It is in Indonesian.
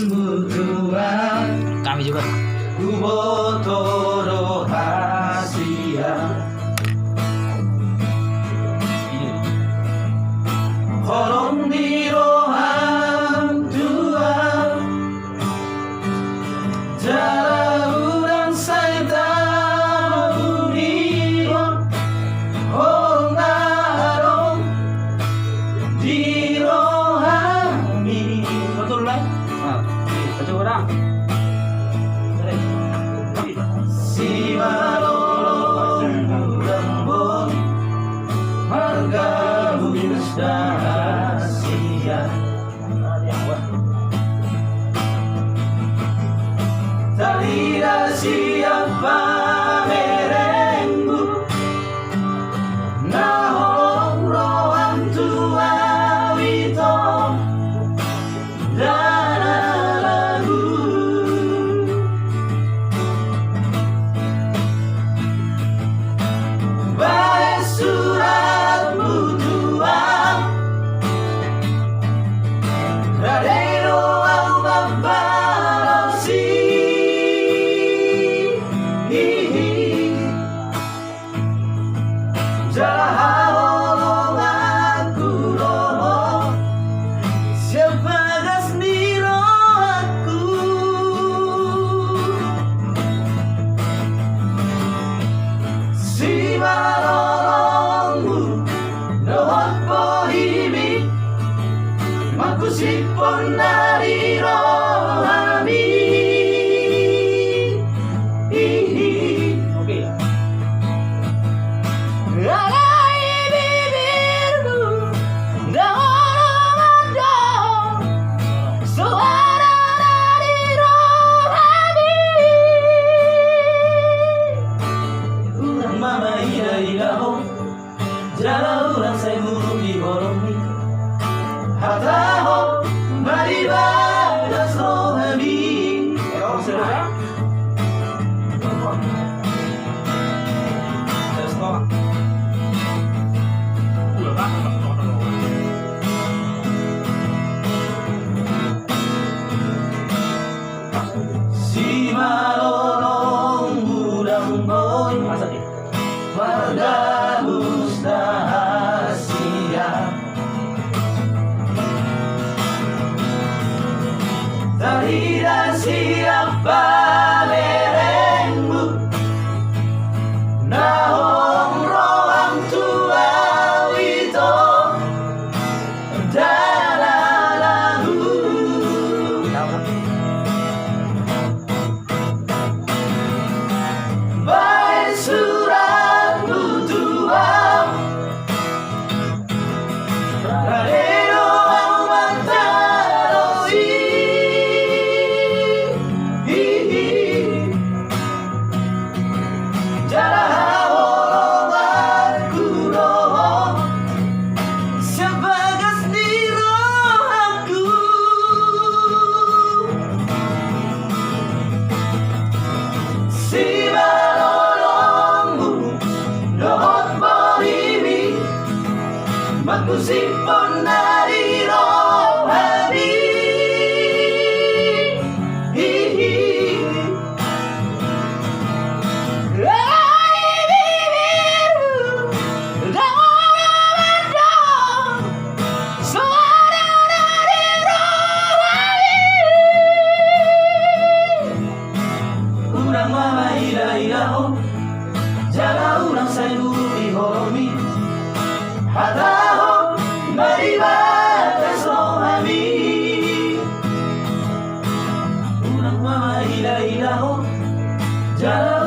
Tuhan, Kami juga. kubotoro rahasia. Horong di roham Tuhan, jara urang saya tahu diron, horong narong di rohami. Betul lah. Betul orang. Si malolong lembut marga rahasia. Talida siapa merenggu nahong rohan tua wito dana lagu. Baik suratmu Tuhan, radero ang mabalasi. Jaholong aku roho, siapa gas di rohaku. Si malolongmu dohot pohimi, makusipon dari rohami. Oke. Alai bibirmu dalam mandang, suara dari rohani. Urang mama ida idaho, jala urang saya burung di horomi. Hataho maribadas rohani. Si malolong budang boy, warga rahasia. Talida siapa merengmu nahong rohang tua wito dana lagu. Baik suratmu Tuhan, radero ang mataloi. Jara holong aku roho, siapa gas di rohaku. Si malolongmu dohot mohimi, makusipon dari rohani. Alai bibirmu dalam mandang, suara dari rohani. Urang mama ida idaho, jala urang saya dulu di horomi. Hataho maribadas rohani. Urang mama ida idaho, jala